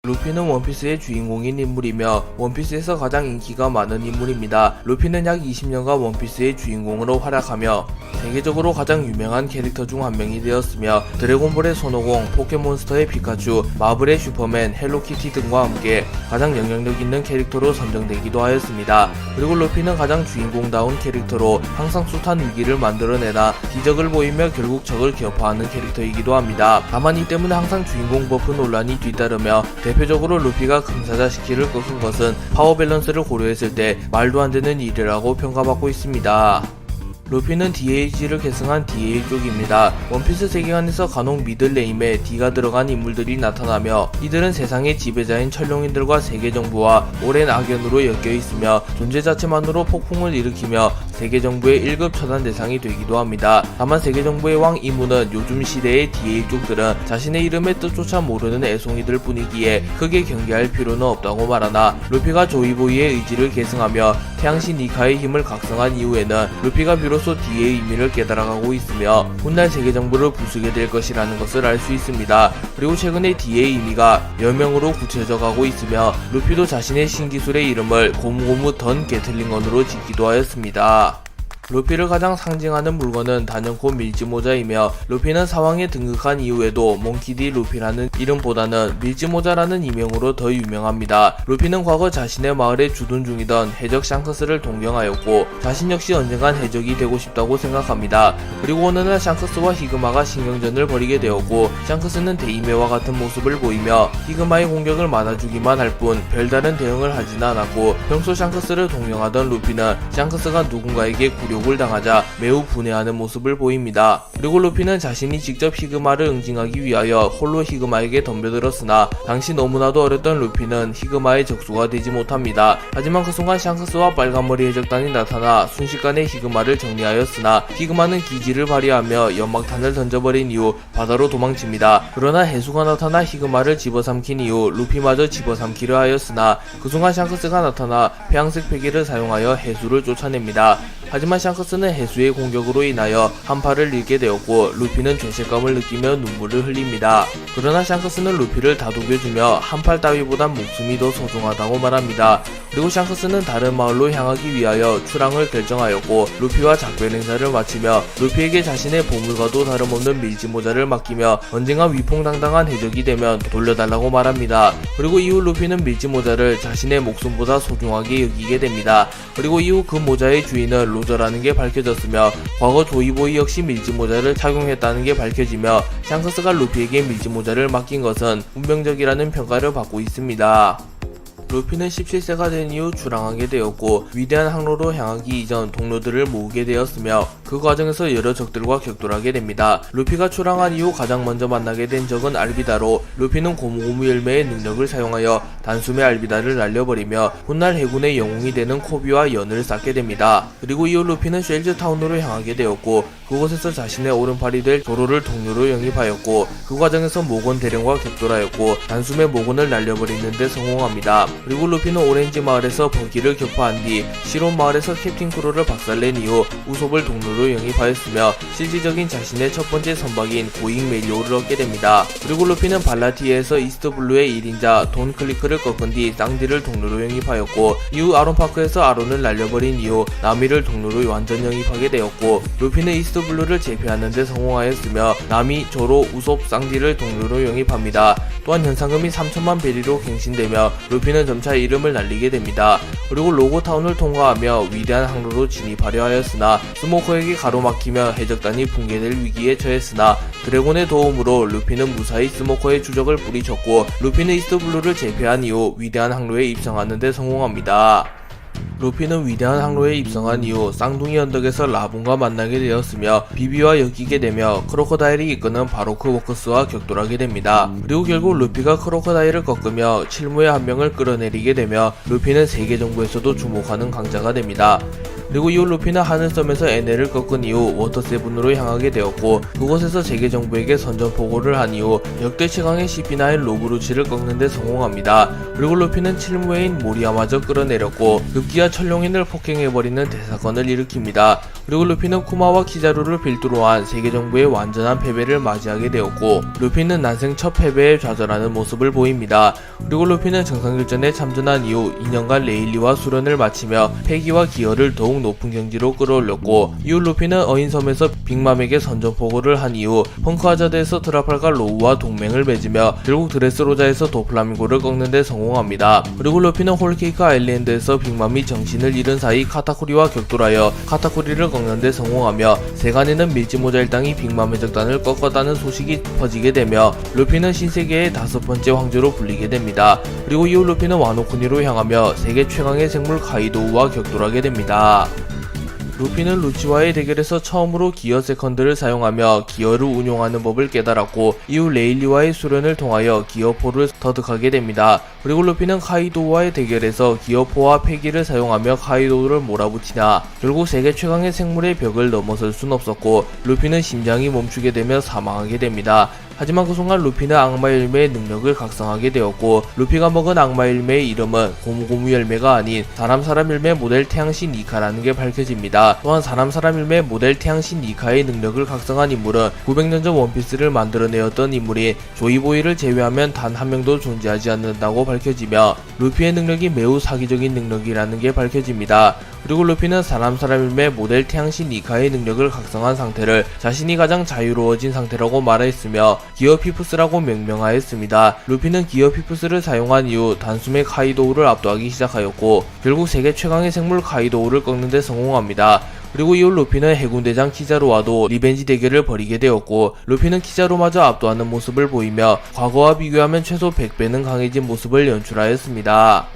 루피는 원피스의 주인공인 인물이며 원피스에서 가장 인기가 많은 인물입니다. 루피는 약 20년간 원피스의 주인공으로 활약하며 세계적으로 가장 유명한 캐릭터 중 한 명이 되었으며 드래곤볼의 손오공, 포켓몬스터의 피카츄, 마블의 슈퍼맨, 헬로키티 등과 함께 가장 영향력 있는 캐릭터로 선정되기도 하였습니다. 그리고 루피는 가장 주인공다운 캐릭터로 항상 숱한 위기를 만들어내다 기적을 보이며 결국 적을 격파하는 캐릭터이기도 합니다. 다만 이 때문에 항상 주인공 버프 논란이 뒤따르며 대표적으로 루피가 금사자 시키를 꺾은 것은 파워 밸런스를 고려했을 때 말도 안 되는 일이라고 평가받고 있습니다. 루피는 DH를 계승한 DA 쪽입니다. 원피스 세계관에서 간혹 미들네임에 D가 들어간 인물들이 나타나며 이들은 세상의 지배자인 천룡인들과 세계정부와 오랜 악연으로 엮여 있으며 존재 자체만으로 폭풍을 일으키며 세계정부의 1급 처단 대상이 되기도 합니다. 다만 세계정부의 왕 이무는 요즘 시대의 DA 쪽들은 자신의 이름의 뜻조차 모르는 애송이들 뿐이기에 크게 경계할 필요는 없다고 말하나 루피가 조이보이의 의지를 계승하며 태양신 니카의 힘을 각성한 이후에는 루피가 비로소 DA의 의미를 깨달아가고 있으며 훗날 세계정부를 부수게 될 것이라는 것을 알 수 있습니다. 그리고 최근에 DA의 의미가 여명으로 굳혀져가고 있으며 루피도 자신의 신기술의 이름을 고무고무 던 게틀링건으로 짓기도 하였습니다. 루피를 가장 상징하는 물건은 단연코 밀지모자이며 루피는 사왕에 등극한 이후에도 몽키디 루피라는 이름보다는 밀지모자라는 이명으로 더 유명합니다. 루피는 과거 자신의 마을에 주둔 중이던 해적 샹크스를 동경하였고 자신 역시 언젠간 해적이 되고 싶다고 생각합니다. 그리고 어느 날 샹크스와 히그마가 신경전을 벌이게 되었고 샹크스는 데이메와 같은 모습을 보이며 히그마의 공격을 막아주기만 할 뿐 별다른 대응을 하지는 않았고 평소 샹크스를 동경하던 루피는 샹크스가 누군가에게 굴욕을 당하자 매우 분해하는 모습을 보입니다. 그리고 루피는 자신이 직접 히그마를 응징하기 위하여 홀로 히그마에게 덤벼들었으나 당시 너무나도 어렸던 루피는 히그마의 적수가 되지 못합니다. 하지만 그 순간 샹크스와 빨간머리 해적단이 나타나 순식간에 히그마를 정리하였으나 히그마는 기지를 발휘하며 연막탄을 던져버린 이후 바다로 도망칩니다. 그러나 해수가 나타나 히그마를 집어삼킨 이후 루피마저 집어삼키려 하였으나 그 순간 샹크스가 나타나 폐양색 패기를 사용하여 해수를 쫓아냅니다. 하지만 샹크스는 해수의 공격으로 인하여 한 팔을 잃게 되었고 루피는 죄책감을 느끼며 눈물을 흘립니다. 그러나 샹크스는 루피를 다독여주며 한 팔 따위보단 목숨이 더 소중하다고 말합니다. 그리고 샹크스는 다른 마을로 향하기 위하여 출항을 결정하였고 루피와 작별 행사를 마치며 루피에게 자신의 보물과도 다름없는 밀지모자를 맡기며 언젠가 위풍당당한 해적이 되면 돌려달라고 말합니다. 그리고 이후 루피는 밀지모자를 자신의 목숨보다 소중하게 여기게 됩니다. 그리고 이후 그 모자의 주인은 로저라는 게 밝혀졌으며 과거 조이보이 역시 밀지모자를 착용했다는 게 밝혀지며 샹크스가 루피에게 밀지모자를 맡긴 것은 운명적이라는 평가를 받고 있습니다. 루피는 17세가 된 이후 출항하게 되었고 위대한 항로로 향하기 이전 동료들을 모으게 되었으며 그 과정에서 여러 적들과 격돌하게 됩니다. 루피가 출항한 이후 가장 먼저 만나게 된 적은 알비다로 루피는 고무고무 열매의 능력을 사용하여 단숨에 알비다를 날려버리며 훗날 해군의 영웅이 되는 코비와 연을 쌓게 됩니다. 그리고 이후 루피는 쉘즈타운으로 향하게 되었고 그곳에서 자신의 오른팔이 될 조로를 동료로 영입하였고 그 과정에서 모건 대령과 격돌하였고 단숨에 모건을 날려버리는 데 성공합니다. 그리고 루피는 오렌지 마을에서 버기를 격파한 뒤 시론 마을에서 캡틴 크루를 박살낸 이후 우솝을 동료로 영입하였으며 실질적인 자신의 첫 번째 선박인 고잉 멜리오를 얻게 됩니다. 그리고 루피는 발라티에서 이스트블루의 1인자 돈 클리크를 꺾은 뒤 쌍디를 동료로 영입하였고 이후 아론파크에서 아론을 날려버린 이후 나미를 동료로 완전 영입하게 되었고 루피는 이스트블루를 제패하는 데 성공하였으며 나미, 조로, 우솝, 쌍디를 동료로 영입합니다. 또한 현상금이 3천만 베리로 갱신되며 루피는 점차 이름을 날리게 됩니다. 그리고 로고타운을 통과하며 위대한 항로로 진입하려 하였으나 스모커에게 가로막히며 해적단이 붕괴될 위기에 처했으나 드래곤의 도움으로 루피는 무사히 스모커의 추적을 뿌리쳤고 루피는 이스트블루를 제패한 이후 위대한 항로에 입성하는 데 성공합니다. 루피는 위대한 항로에 입성한 이후 쌍둥이 언덕에서 라분과 만나게 되었으며 비비와 엮이게 되며 크로커다일이 이끄는 바로크 워커스와 격돌하게 됩니다. 그리고 결국 루피가 크로커다일을 꺾으며 칠무의 한 명을 끌어내리게 되며 루피는 세계정부에서도 주목하는 강자가 됩니다. 그리고 이후 루피는 하늘섬에서 에넬을 꺾은 이후 워터7으로 향하게 되었고, 그곳에서 세계 정부에게 선전포고를 한 이후 역대 최강의 CP9 로브루치를 꺾는 데 성공합니다. 그리고 루피는 칠무회인 모리아마저 끌어내렸고 급기야 천룡인을 폭행해버리는 대사건을 일으킵니다. 그리고 루피는 쿠마와 키자루를 필두로 한 세계 정부의 완전한 패배를 맞이하게 되었고, 루피는 난생 첫 패배에 좌절하는 모습을 보입니다. 그리고 루피는 정상결전에 참전한 이후 2년간 레일리와 수련을 마치며 패기와 기여를 더욱 높은 경지로 끌어올렸고, 이후 루피는 어인섬에서 빅맘에게 선전포고를 한 이후 펑크하자드에서 트라팔과 로우와 동맹을 맺으며 결국 드레스로자에서 도플라밍고를 꺾는 데 성공합니다. 그리고 루피는 홀케이크 아일랜드에서 빅맘이 정신을 잃은 사이 카타쿠리와 격돌하여 카타쿠리를 꺾는 데 성공하며 세간에는 밀지모자 일당이 빅맘의 적단을 꺾었다는 소식이 퍼지게 되며 루피는 신세계의 5번째 황제로 불리게 됩니다. 그리고 이후 루피는 와노쿠니로 향하며 세계 최강의 생물 카이도우와 격돌하게 됩니다. 루피는 루치와의 대결에서 처음으로 기어 세컨드를 사용하며 기어를 운용하는 법을 깨달았고, 이후 레일리와의 수련을 통하여 기어4를 터득하게 됩니다. 그리고 루피는 카이도우와의 대결에서 기어4와 패기를 사용하며 카이도우를 몰아붙이나 결국 세계 최강의 생물의 벽을 넘어설 순 없었고, 루피는 심장이 멈추게 되며 사망하게 됩니다. 하지만 그 순간 루피는 악마 열매의 능력을 각성하게 되었고, 루피가 먹은 악마 열매의 이름은 고무고무 열매가 아닌 사람 열매 모델 태양신 니카라는 게 밝혀집니다. 또한 사람 열매 모델 태양신 니카의 능력을 각성한 인물은 900년 전 원피스를 만들어내었던 인물인 조이보이를 제외하면 단 한 명도 존재하지 않는다고 밝혀지며, 루피의 능력이 매우 사기적인 능력이라는 게 밝혀집니다. 그리고 루피는 사람 열매 모델 태양신 니카의 능력을 각성한 상태를 자신이 가장 자유로워진 상태라고 말했으며 기어피프스라고 명명하였습니다. 루피는 기어피프스를 사용한 이후 단숨에 카이도우를 압도하기 시작하였고, 결국 세계 최강의 생물 카이도우를 꺾는 데 성공합니다. 그리고 이후 루피는 해군대장 키자루와도 리벤지 대결을 벌이게 되었고, 루피는 키자루마저 압도하는 모습을 보이며 과거와 비교하면 최소 100배는 강해진 모습을 연출하였습니다.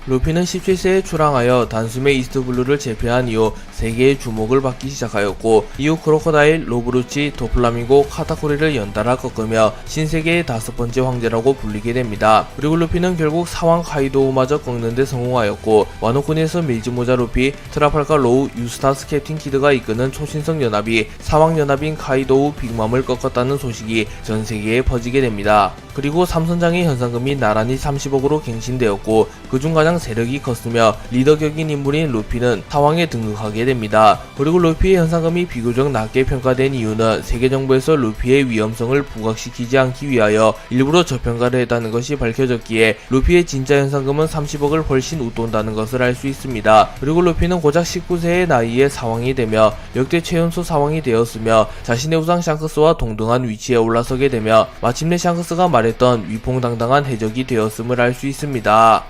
루피는 17세에 출항하여 단숨에 이스트블루를 제패한 이후 세계의 주목을 받기 시작하였고, 이후 크로커다일, 로브루치, 도플라밍고, 카타쿠리를 연달아 꺾으며 신세계의 5번째 황제라고 불리게 됩니다. 그리고 루피는 결국 사왕 카이도우마저 꺾는 데 성공하였고, 와노쿠니에서 밀지모자 루피, 트라팔과 로우, 유스타스 캡틴 키드가 이끄는 초신성 연합이 사왕 연합인 카이도우 빅맘을 꺾었다는 소식이 전 세계에 퍼지게 됩니다. 그리고 삼선장의 현상금이 나란히 30억으로 갱신되었고, 그중 가장 세력이 컸으며 리더격인 인물인 루피는 사왕에 등극하게 됩니다. 그리고 루피의 현상금이 비교적 낮게 평가된 이유는 세계 정부에서 루피의 위험성을 부각시키지 않기 위하여 일부러 저평가를 했다는 것이 밝혀졌기에 루피의 진짜 현상금은 30억을 훨씬 웃돈다는 것을 알 수 있습니다. 그리고 루피는 고작 19세의 나이에 사왕이 되며 역대 최연소 사왕이 되었으며 자신의 우상 샹크스와 동등한 위치에 올라서게 되며 마침내 샹크스가 말했던 위풍당당한 해적이 되었음을 알 수 있습니다.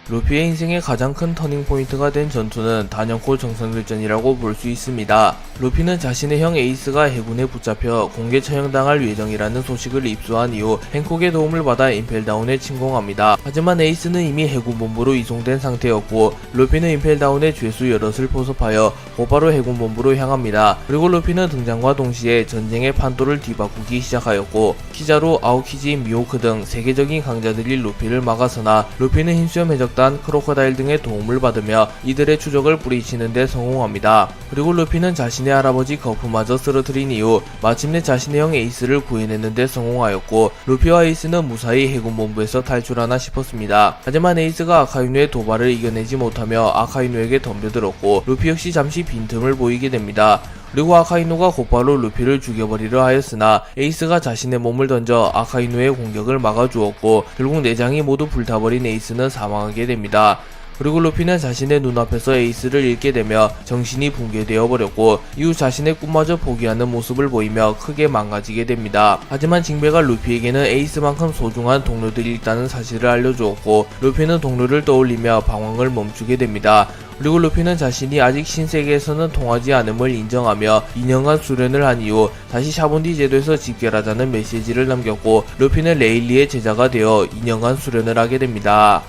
루피의 인생의 가장 큰 터닝포인트가 된 전투는 단연코 정상결전이라고 볼 수 있습니다. 루피는 자신의 형 에이스가 해군에 붙잡혀 공개 처형당할 예정이라는 소식을 입수한 이후 행콕의 도움을 받아 임펠다운에 침공합니다. 하지만 에이스는 이미 해군본부로 이송된 상태였고, 루피는 임펠다운의 죄수 여럿을 포섭하여 곧바로 해군본부로 향합니다. 그리고 루피는 등장과 동시에 전쟁의 판도를 뒤바꾸기 시작하였고, 키자루, 아오키지, 미호크 등 세계적인 강자들이 루피를 막아서나 루피는 힘수염 해적단, 크로커다일 등의 도움을 받으며 이들의 추적을 뿌리치는 데 성공합니다. 그리고 루피는 자신의 할아버지 거프마저 쓰러뜨린 이후 마침내 자신의 형 에이스를 구해내는 데 성공하였고, 루피와 에이스는 무사히 해군본부에서 탈출하나 싶었습니다. 하지만 에이스가 아카이누의 도발을 이겨내지 못하며 아카이누에게 덤벼들었고, 루피 역시 잠시 빈틈을 보이게 됩니다. 그리고 아카이누가 곧바로 루피를 죽여버리려 하였으나 에이스가 자신의 몸을 던져 아카이누의 공격을 막아주었고, 결국 내장이 모두 불타버린 에이스는 사망하게 됩니다. 그리고 루피는 자신의 눈앞에서 에이스를 잃게 되며 정신이 붕괴되어 버렸고, 이후 자신의 꿈마저 포기하는 모습을 보이며 크게 망가지게 됩니다. 하지만 징베가 루피에게는 에이스만큼 소중한 동료들이 있다는 사실을 알려주었고, 루피는 동료를 떠올리며 방황을 멈추게 됩니다. 그리고 루피는 자신이 아직 신세계에서는 통하지 않음을 인정하며 2년간 수련을 한 이후 다시 샤본디 제도에서 집결하자는 메시지를 남겼고, 루피는 레일리의 제자가 되어 2년간 수련을 하게 됩니다.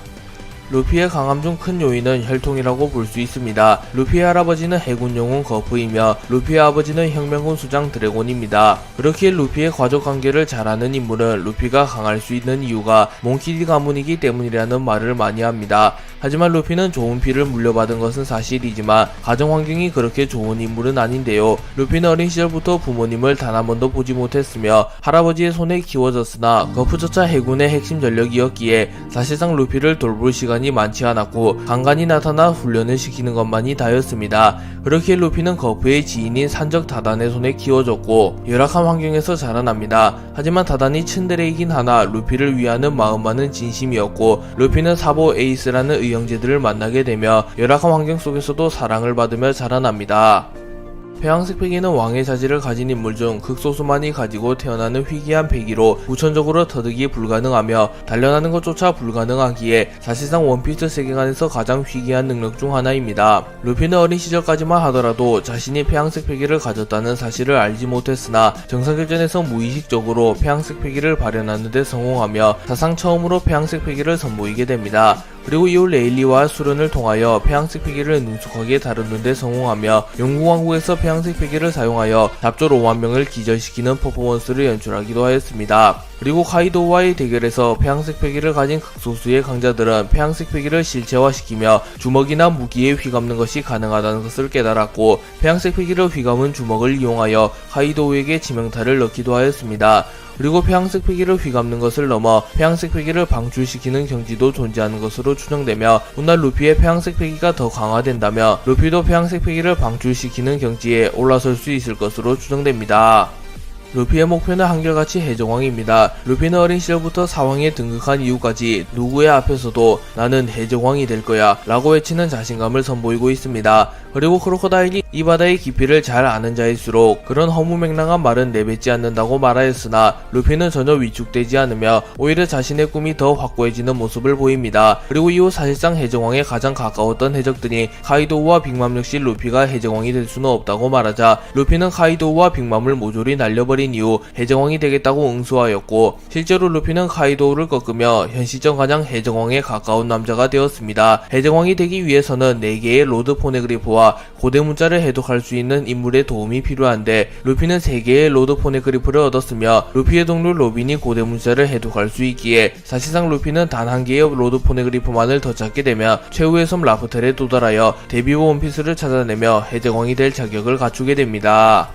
루피의 강함 중 큰 요인은 혈통이라고 볼 수 있습니다. 루피의 할아버지는 해군 영웅 거프이며 루피의 아버지는 혁명군 수장 드래곤입니다. 그렇기에 루피의 가족 관계를 잘 아는 인물은 루피가 강할 수 있는 이유가 몽키디 가문이기 때문이라는 말을 많이 합니다. 하지만 루피는 좋은 피를 물려받은 것은 사실이지만 가정 환경이 그렇게 좋은 인물은 아닌데요. 루피는 어린 시절부터 부모님을 단 한 번도 보지 못했으며 할아버지의 손에 키워졌으나 거푸저차 해군의 핵심 전력이었기에 사실상 루피를 돌볼 시간이 많지 않았고 간간히 나타나 훈련을 시키는 것만이 다였습니다. 그렇기에 루피는 거푸의 지인인 산적 다단의 손에 키워졌고 열악한 환경에서 자라납니다. 하지만 다단이 츤데레이긴 하나 루피를 위하는 마음만은 진심이었고 루피는 사보 에이스라는 의형제들을 만나게 되며 열악한 환경 속에서도 사랑을 받으며 자라납니다. 폐왕색 패기는 왕의 자질을 가진 인물 중 극소수만이 가지고 태어나는 희귀한 패기로 후천적으로 터득이 불가능하며 단련하는 것조차 불가능하기에 사실상 원피스 세계관에서 가장 희귀한 능력 중 하나입니다. 루피는 어린 시절까지만 하더라도 자신이 폐왕색 패기를 가졌다는 사실을 알지 못했으나 정상결전에서 무의식적으로 폐왕색 패기를 발현하는 데 성공하며 사상 처음으로 폐왕색 패기를 선보이게 됩니다. 그리고 이후 레일리와 수련을 통하여 폐왕색 패기를 능숙하게 다루는 데 성공하며 영국왕국에서 폐왕색 패기를 사용하여 잡조 5만 명을 기절시키는 퍼포먼스를 연출하기도 하였습니다. 그리고 카이도우와의 대결에서 폐왕색 패기를 가진 극소수의 강자들은 폐왕색 패기를 실체화시키며 주먹이나 무기에 휘감는 것이 가능하다는 것을 깨달았고 폐왕색 패기를 휘감은 주먹을 이용하여 카이도우에게 지명타를 넣기도 하였습니다. 그리고 폐왕색 패기를 휘감는 것을 넘어 폐왕색 패기를 방출시키는 경지도 존재하는 것으로 추정되며 훗날 루피의 폐왕색 패기가 더 강화된다며 루피도 폐왕색 패기를 방출시키는 경지에 올라설 수 있을 것으로 추정됩니다. 루피의 목표는 한결같이 해적왕입니다. 루피는 어린 시절부터 사왕에 등극한 이후까지 누구의 앞에서도 나는 해적왕이 될 거야 라고 외치는 자신감을 선보이고 있습니다. 그리고 크로커다일이 이 바다의 깊이를 잘 아는 자일수록 그런 허무맹랑한 말은 내뱉지 않는다고 말하였으나 루피는 전혀 위축되지 않으며 오히려 자신의 꿈이 더 확고해지는 모습을 보입니다. 그리고 이후 사실상 해적왕에 가장 가까웠던 해적들이 카이도우와 빅맘 역시 루피가 해적왕이 될 수는 없다고 말하자 루피는 카이도우와 빅맘을 모조리 날려버린 이후 해적왕이 되겠다고 응수하였고 실제로 루피는 카이도우를 꺾으며 현실적 가장 해적왕에 가까운 남자가 되었습니다. 해적왕이 되기 위해서는 4개의 로드 포네그리프와 고대 문자를 해독할 수 있는 인물의 도움이 필요한데 루피는 3개의 로드 포네그리프를 얻었으며 루피의 동료 로빈이 고대 문자를 해독할 수 있기에 사실상 루피는 단 한 개의 로드 포네그리프만을 더 찾게 되며 최후의 섬 라프텔에 도달하여 데뷔 원피스를 찾아내며 해적왕이 될 자격을 갖추게 됩니다.